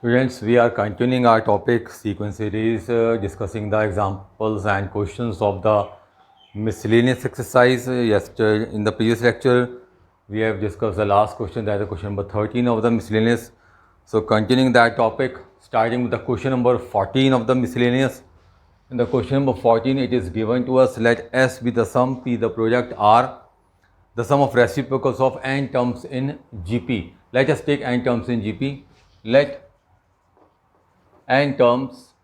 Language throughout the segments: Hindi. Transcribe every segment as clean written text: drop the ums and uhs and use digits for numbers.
Students, we are continuing our topic sequence series discussing the examples and questions of the miscellaneous exercise. Yesterday, in the previous lecture, we have discussed the last question, that is the question number 13 of the miscellaneous. So, continuing that topic, starting with the question number 14 of the miscellaneous. In the question number 14, it is given to us, let S be the sum, P the product, R the sum of reciprocals of n terms in GP. Let us take n terms in GP. Let n terms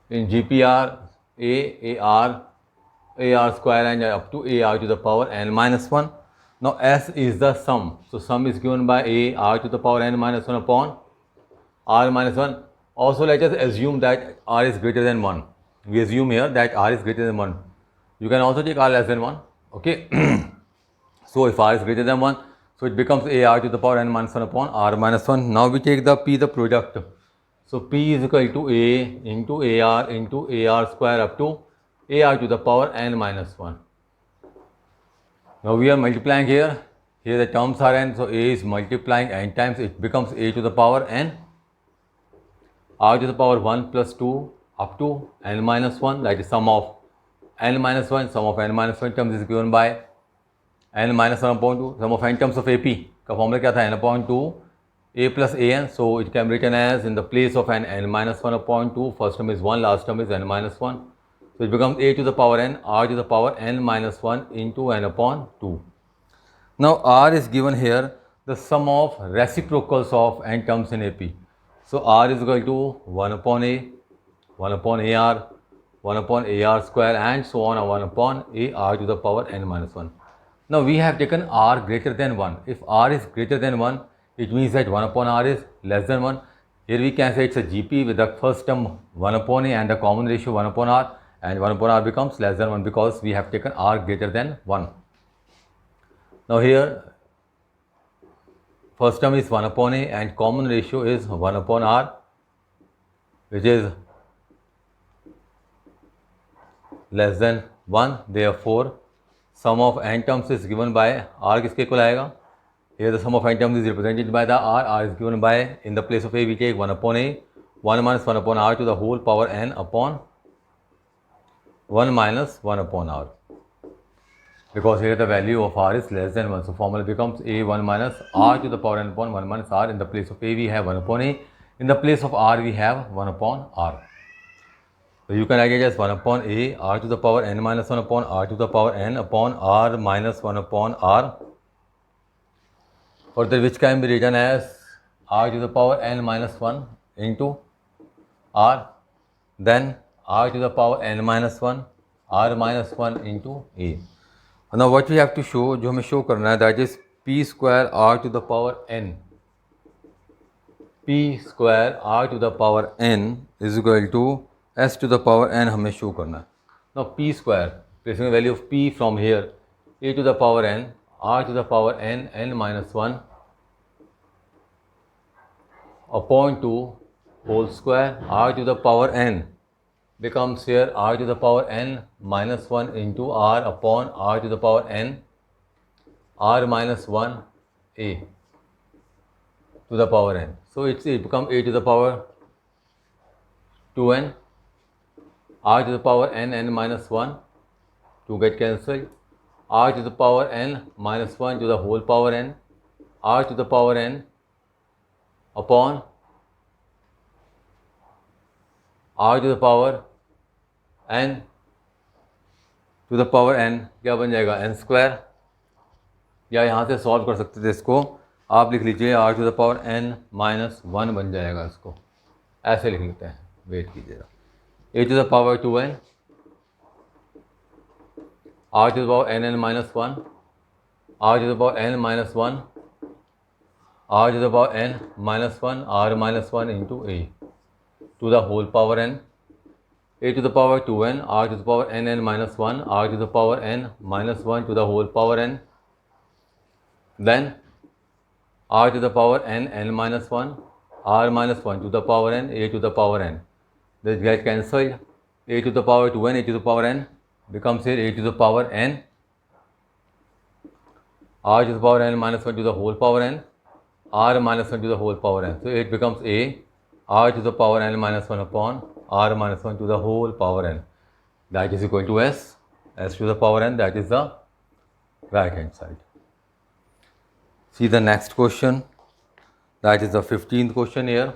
in GPR AR square and up to AR to the power n minus 1. Now S is the sum. So sum is given by AR to the power n minus 1 upon R minus 1. Also let us assume that R is greater than 1. We assume here that R is greater than 1. You can also take R less than 1. Okay. So if R is greater than 1, so it becomes AR to the power n minus 1 upon R minus 1. Now we take the P, the product. So P is equal to A into AR square up to AR to the power n minus 1. Now we are multiplying here. Here the terms are n, so A is multiplying n times, it becomes A to the power n. R to the power 1 plus 2 up to n minus 1, that is sum of n minus 1. Sum of n minus 1 terms is given by n minus 1 upon 2. Sum of n terms of AP का formula क्या था, n upon 2 a plus an. So it can be written as, in the place of n minus 1 upon 2, first term is 1, last term is n minus 1. So it becomes a to the power n, r to the power n minus 1 into n upon 2. Now r is given here, the sum of reciprocals of n terms in AP. So r is equal to 1 upon a, 1 upon ar, 1 upon ar square and so on, 1 upon ar to the power n minus 1. Now we have taken r greater than 1. If r is greater than 1, it means that 1 upon r is less than 1. Here we can say it's a GP with the first term 1 upon a and the common ratio 1 upon r, and 1 upon r becomes less than 1 because we have taken r greater than 1. Now here first term is 1 upon a and common ratio is 1 upon r, which is less than 1. Therefore sum of n terms is given by r किसके इक्वल आएगा. Here the sum of n terms is represented by the r. R is given by, in the place of a we take 1 upon a, 1 minus 1 upon r to the whole power n upon 1 minus 1 upon r, because here the value of r is less than 1. So formula becomes a 1 minus r to the power n upon 1 minus r. In the place of a we have 1 upon a, in the place of r we have 1 upon r. So you can write it as 1 upon a, r to the power n minus 1 upon r to the power n upon r minus 1 upon r. Further, which can be written as r to the power n minus 1 into r, then r to the power n minus 1, r minus 1 into a. Now what we have to show, जो हमें show करना है, that is p square r to the power n. p square r to the power n is equal to s to the power n हमें show करना है. Now p square, placing the value of p from here, a to the power n, r to the power n, n minus 1 upon 2 whole square, r to the power n becomes here r to the power n minus 1 into r upon r to the power n, r minus 1 a to the power n. So it becomes a to the power 2n, r to the power n, n minus 1, 2 get cancelled, r to the power n minus 1 to the whole power n, r to the power n upon r to the power n to the power n. क्या बन जाएगा, n स्क्वायर, या यहाँ से सॉल्व कर सकते थे इसको, आप लिख लीजिए r to the power n minus 1 बन जाएगा. इसको ऐसे लिख लेते हैं, वेट कीजिएगा, a to the power 2n, r to the power n minus 1, r to the power n minus 1, r to the power n minus 1, r minus 1 into a to the whole power n, a to the power 2n, r to the power n minus 1, r to the power n minus 1 to the whole power n, then r to the power n minus 1, r minus 1 to the power n, a to the power n. This get cancelled, a to the power 2n, a to the power n becomes here a to the power n, r to the power n minus 1 to the whole power n, r minus 1 to the whole power n. So it becomes a r to the power n minus 1 upon r minus 1 to the whole power n. That is equal to s to the power n, that is the right hand side. See the next question, that is the 15th question here.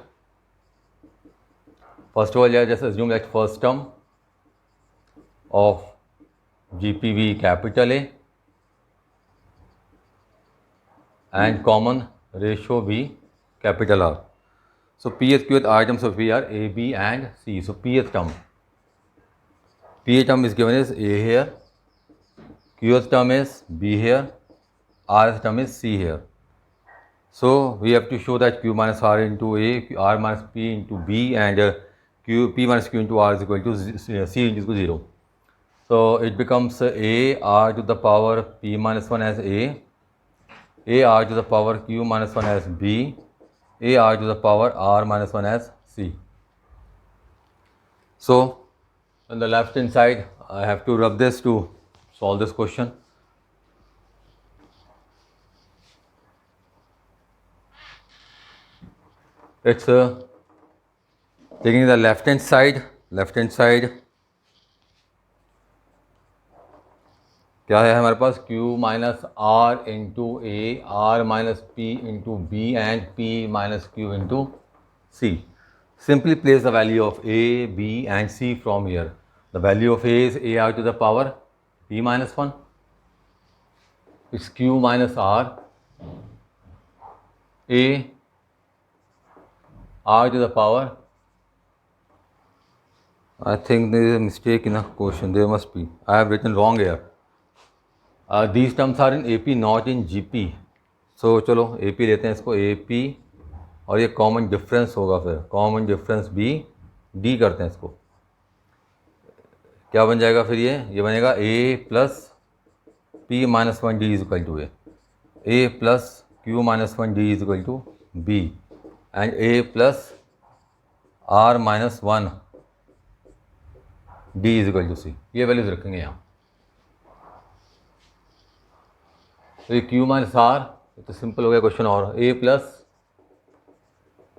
First of all, just assume that first term of GPV capital A and common ratio B capital R. So pth qth items of B are A, B and C. So pth term is given as A here, qth term is B here, rth term is C here. So we have to show that q minus r into A, r minus p into B, and p minus q into r is equal to C into 0. So it becomes A r to the power p minus 1 as A r to the power q minus 1 as B, A r to the power r minus 1 as C. So on the left hand side, I have to rub this to solve this question. It's taking the left hand side क्या है हमारे पास q minus r into A, r minus p into b and p minus q into c. Simply place the value of a, b and c from here. The value of a is a r to the power p minus 1. It's q minus r, a r to the power. I think there is a mistake in a question. There must be. I have written wrong here. These terms are in AP, not in GP. So चलो AP लेते हैं इसको, AP और ये कॉमन डिफरेंस होगा, फिर कॉमन डिफरेंस B D करते हैं इसको. क्या बन जाएगा फिर ये बनेगा A plus P minus 1 D is equal to A plus Q minus 1 D is equal to B and A plus R minus 1 D is equal to C. ये वैल्यूज रखेंगे यहाँ. तो ये q माइनस आर, तो सिंपल हो गया क्वेश्चन. और a plus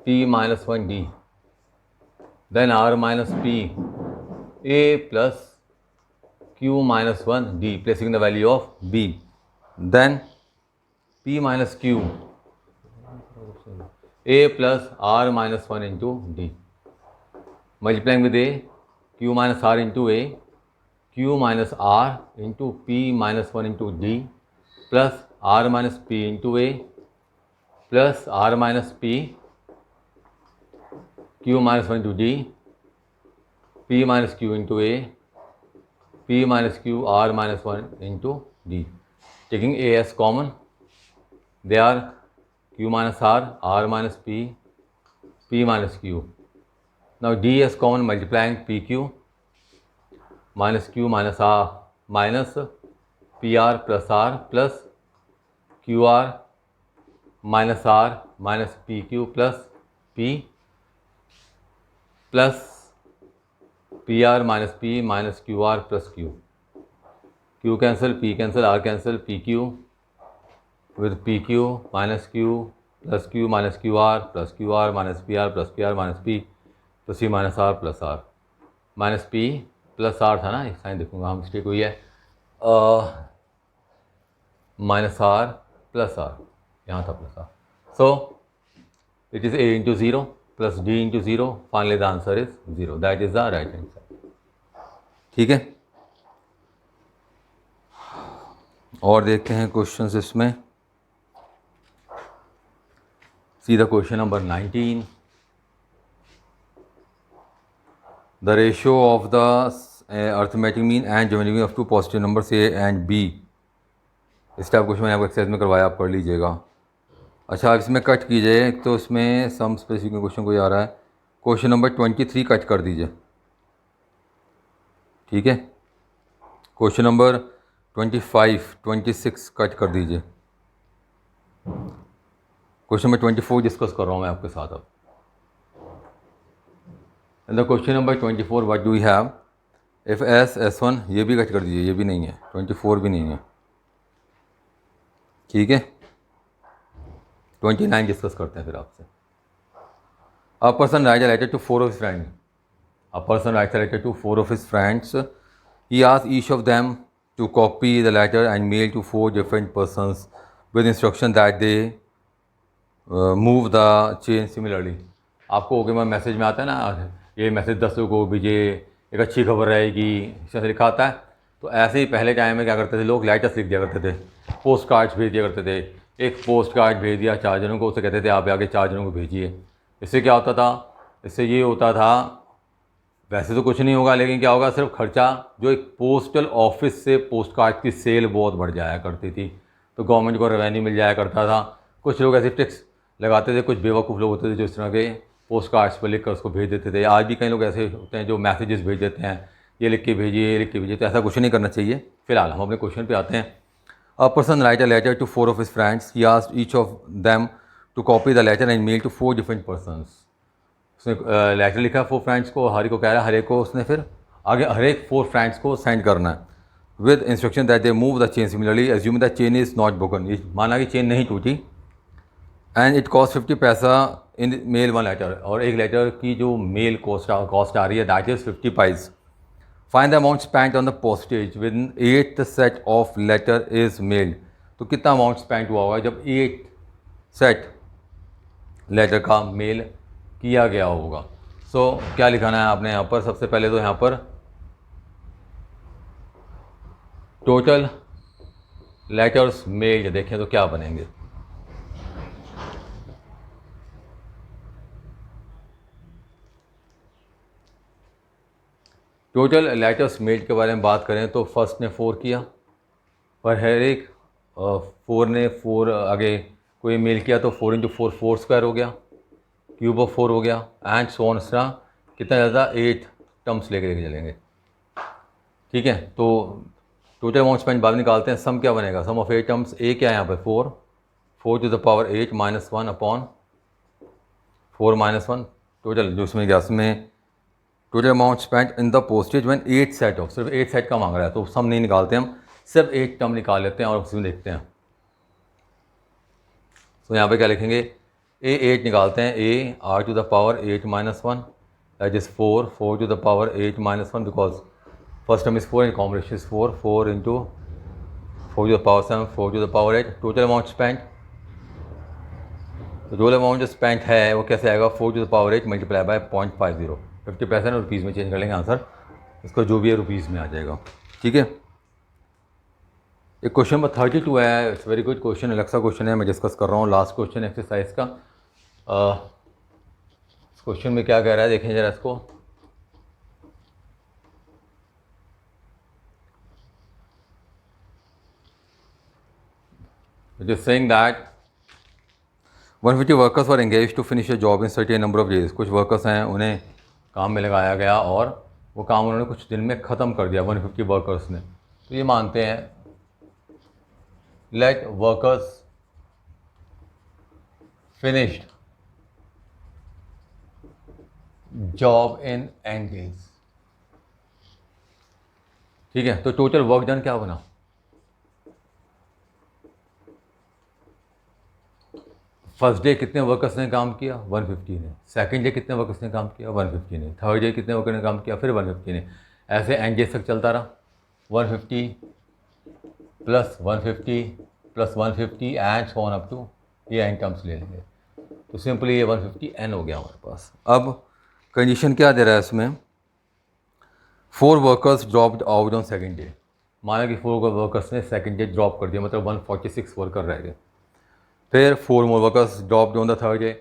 p minus 1 d, then r minus p, a plus q minus 1 d, placing the value of b, then p minus q, a plus r minus 1 into D, multiplying with a, q minus r into a, q minus r into p minus 1 into D, plus r minus p into A, plus r minus p, q minus 1 into D, p minus q into A, p minus q, r minus 1 into D. Taking a as common, they are q minus r minus p minus q. Now d as common, multiplying pq minus q minus r minus pr plus r plus qr minus r minus pq plus p plus pr minus p minus qr plus q. q cancel, p cancel, r cancel, pq with pq minus q plus q minus qr plus qr minus pr plus pr minus p तो c minus r plus r minus p plus r था ना, साइन देखूंगा हम, मिस्टेक हुई है. माइनस आर प्लस आर, यहाँ था plus r. So it is a into zero plus d into zero. Finally the answer is zero. That is the right hand side. ठीक है, और देखते हैं क्वेश्चंस इसमें. See the question number 19. The ratio of the arithmetic mean and geometric mean of two positive numbers A and B. इस टाइप क्वेश्चन मैंने आपको एक्सरसाइज में करवाया, आप पढ़ लीजिएगा. अच्छा, आप इसमें कट कीजिए. तो इसमें सम स्पेसिफिक क्वेश्चन कोई आ रहा है. क्वेश्चन नंबर 23 कट कर दीजिए. ठीक है, क्वेश्चन नंबर 25, 26 कट कर दीजिए. क्वेश्चन नंबर 24 डिस्कस कर रहा हूँ मैं आपके साथ अब. In the question number 24 what do we have, if S1, ये भी कट कर दीजिए, ये भी नहीं है, 24 भी नहीं है. ठीक है, 29 डिस्कस करते हैं फिर आपसे। A person write a letter to 4 of his friend, a person write a letter to 4 of his friends, he asked each of them to copy the letter and mail to 4 different persons with instruction that they move the chain similarly। आपको ओके मैं मैसेज में आता है ना, ये मैसेज 10 लोगों को भेजे, एक अच्छी खबर रहेगी, इस तरह से लिखा आता है। तो ऐसे ही पहले टाइम में क्या करते थे लोग, लेटर्स लिख दिया करते थे, पोस्ट कार्ड्स भेज दिया करते थे। एक पोस्ट कार्ड भेज दिया 4 जनों को, उसे कहते थे आप आगे 4 जनों को भेजिए। इससे क्या होता था, इससे ये होता था, वैसे तो कुछ नहीं होगा लेकिन क्या होगा, सिर्फ खर्चा, जो एक पोस्टल ऑफिस से पोस्ट कार्ड की सेल बहुत बढ़ जाया करती थी, तो गवर्नमेंट को रेवेन्यू मिल जाया करता था। कुछ लोग ऐसे ट्रिक्स लगाते थे, कुछ बेवकूफ़ लोग होते थे जो इस तरह के पोस्ट कार्ड्स पर लिख कर उसको भेज देते थे। आज भी कई लोग ऐसे होते हैं जो मैसेजेस भेज देते हैं, ये लिख के भेजिए, ये लिख के भेजिए, तो ऐसा कुछ नहीं करना चाहिए। फिलहाल हम अपने क्वेश्चन पे आते हैं। A person write a letter to 4 of his friends, he asked each of them to copy the letter and mail to 4 different persons. उसने लेटर लिखा 4 फ्रेंड्स को, हर एक को कह रहा है, हर एक को उसने फिर आगे हर एक 4 फ्रेंड्स को सेंड करना है with instruction that they move the chain similarly assume the chain is not broken. ये माना कि चेन नहीं टूटी, एंड इट कॉस्ट 50 पैसा इन मेल 1 लेटर, और एक लेटर की जो मेल कॉस्ट आ रही है that is 50 paise. Find the amount spent on the postage with 8th set of letter is mailed. तो कितना अमाउंट स्पेंट हुआ होगा जब 8 सेट लेटर का मेल किया गया होगा। सो क्या लिखाना है आपने यहाँ पर, सबसे पहले तो यहाँ पर टोटल लेटर्स मेल्ड देखें तो क्या बनेंगे। टोटल लेटर्स मेल्ड के बारे में बात करें तो फर्स्ट ने 4 किया, पर हर एक 4 ने 4 आगे कोई मेल किया तो 4 × 4 4 स्क्वायर हो गया, क्यूब ऑफ 4 हो गया, एंड सो ऑन। कितना ज़्यादा 8 टर्म्स लेके चलेंगे, ठीक है। तो टोटल अमाउंट स्पेंड बाद निकालते हैं। सम क्या बनेगा, सम ऑफ 8 टर्म्स, ए क्या है यहाँ पर 4, 4 to the power 8 minus 1 upon 4 minus 1, total जो उसमें गया, उसमें total amount spend in the postage one 8 set of, सिर्फ 8 सेट का मांग रहा है तो सम नहीं निकालते हम, सिर्फ 8 टर्म निकाल लेते हैं और उसमें देखते हैं। तो यहाँ पे क्या लिखेंगे, ए 8 निकालते हैं, a r to the power 8 minus 1 that is 4, 4 to the power 8 minus 1 because first term is 4 and combination is 4, 4 into 4 to the power 7, 4 to the power 8। Total amount spend, तो टोटल अमाउंट जो स्पेंड है वो कैसे आएगा, 4 to the power 8 multiply by 0.50, 50 पैसा रुपीज़ में चेंज कर लेंगे आंसर, इसको जो भी है रुपीज़ में आ जाएगा, ठीक है। एक क्वेश्चन नंबर 32 है, इट्स वेरी गुड क्वेश्चन, अलग क्वेश्चन है, मैं डिस्कस कर रहा हूँ लास्ट क्वेश्चन एक्सरसाइज का। इस क्वेश्चन में क्या कह रहा है देखें जरा इसको। It is saying that 150 workers were engage to finish a job in certain number of days. कुछ वर्कर्स हैं, उन्हें काम में लगाया गया और वो काम उन्होंने कुछ दिन में ख़त्म कर दिया, 150 वर्कर्स ने। तो ये मानते हैं let workers finished job in n days, ठीक है। तो टोटल वर्क डन क्या बना, फर्स्ट डे कितने वर्कर्स ने काम किया, 150 ने, सेकंड डे कितने वर्कर्स ने काम किया, 150 ने, थर्ड डे कितने वर्कर ने काम किया, फिर 150 ने, ऐसे एंड डे तक चलता रहा। 150 plus 150 plus 150 and so on up to, ये एंड टर्म्स ले लेंगे तो सिंपली ये 150 एन हो गया हमारे पास। अब कंडीशन क्या दे रहा है इसमें, 4 workers dropped out on second day. माना कि 4 वर्कर्स ने सेकंड डे ड्रॉप कर दिया, मतलब 146 वर्कर रह गए। फिर 4 more workers dropped on the third day,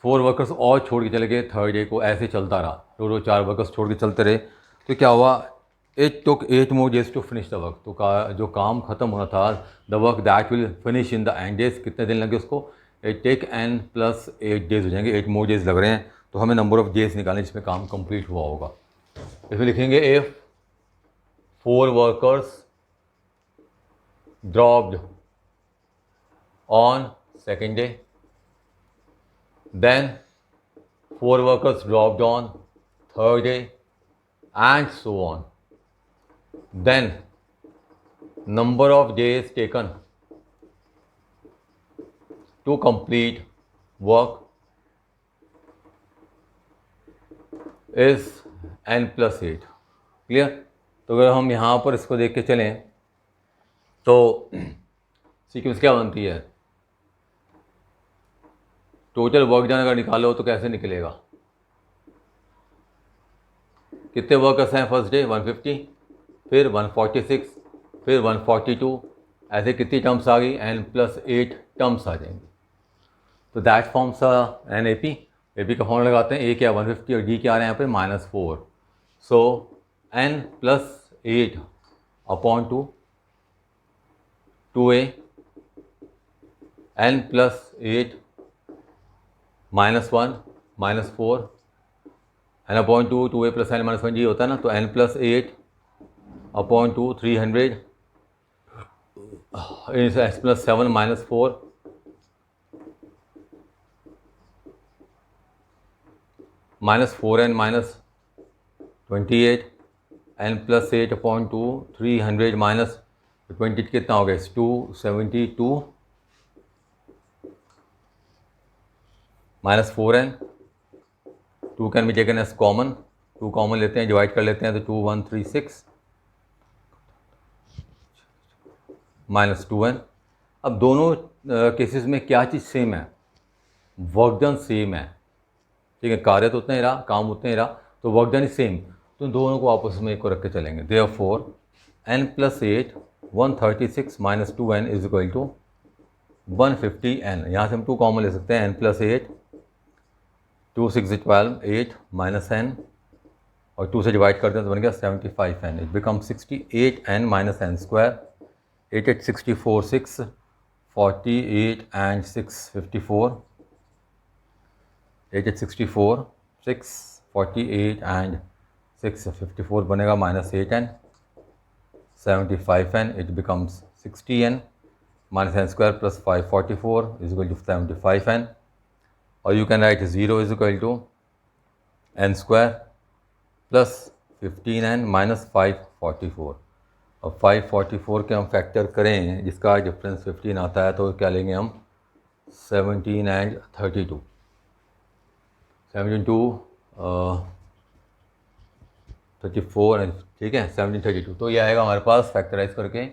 4 workers और छोड़ के चले गए थर्ड डे को, ऐसे चलता रहा, रोज़ 4 वर्कर्स छोड़ के चलते रहे। तो क्या हुआ, it took 8 more days to finish the work. तो जो काम ख़त्म होना था, the work that will finish in the n days, कितने दिन लगे उसको, it take n plus 8 days हो जाएंगे, 8 मोर डेज लग रहे हैं। तो हमें नंबर ऑफ डेज निकालने जिसमें काम कंप्लीट हुआ होगा। इसमें लिखेंगे if 4 workers dropped on second day, then 4 workers dropped on third day and so on, then number of days taken to complete work is n plus 8. Clear? तो अगर हम यहाँ पर इसको देख के चलें तो सीक्वेंस क्या बनती है, टोटल वर्क डन अगर निकालो तो कैसे निकलेगा, कितने वर्कर्स हैं फर्स्ट डे 150, फिर 146, फिर 142, ऐसे कितनी टर्म्स आ गई, n plus 8 टर्म्स आ जाएंगी. तो that forms n A P का फॉर्म लगाते हैं, ए क्या 150 और डी क्या आ रहे हैं यहाँ पे -4. सो n plus 8 upon 2a, n plus 8 -1 -4 n upon 2a plus n -1 जी होता है ना. तो n plus 8 upon 2 300 s plus 7 -4 -4n -28 n plus 8 upon 2 300 minus 20 कितना हो गया 272 -4n 2 can be taken as common, 2 common लेते हैं, डिवाइड कर लेते हैं तो 2136 -2n. अब दोनों केसेस में क्या चीज़ सेम है, वर्क डन सेम है. ठीक है, कार्य तो उतना ही रहा, काम उतना ही रहा, तो वर्क डन इज सेम. तो दोनों को आपस में एक को रख के चलेंगे. Therefore n plus 8 136 minus 2n is equal to 150n. यहाँ से हम 2 कॉमन ले सकते हैं, n plus 8 2 6 12 8 minus n और 2 से डिवाइड करते हैं तो बन गया 75n. It become 68n minus n square. 8 8 64 6 48 and 6 54. 8 8 64 6 48 and 6 54 बनेगा -8n 75n. It becomes 60n minus n square plus 544 is equal to 75n. और you can write 0 is equal to n square plus 15n minus 544. और 544 के हम फैक्टर करें जिसका डिफरेंस 15 आता है तो क्या लेंगे हम 17 and 32. 17 34 एंड ठीक है 17 32. तो ये आएगा हमारे पास फैक्टराइज करके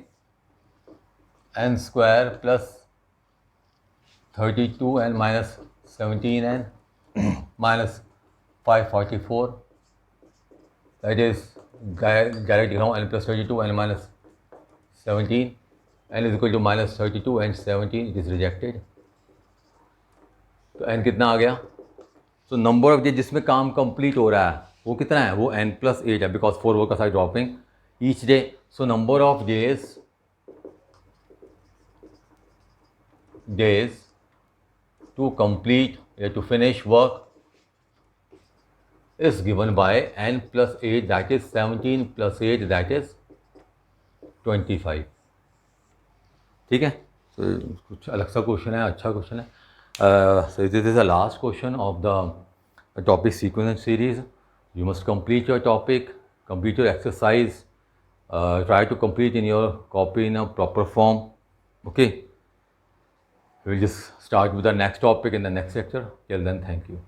n square plus 32 and minus 17 and minus 544. That is direct लिख रहा हूँ n plus 32 and minus 17 n is equal to -32 and 17. It is rejected. तो n कितना आ गया. तो नंबर ऑफ डे जिसमें काम कंप्लीट हो रहा है वो कितना है, वो n plus 8 है because 4 workers are dropping each day. So number of days to complete या to finish work is given by n plus 8 that is 17 plus 8 that is 25. ठीक है, तो कुछ अलग सा क्वेश्चन है, अच्छा क्वेश्चन है. So this is the last question of the topic sequence series. You must complete your topic, complete your exercise, try to complete in your copy in a proper form. Okay, we will just start with the next topic in the next lecture. Till then, thank you.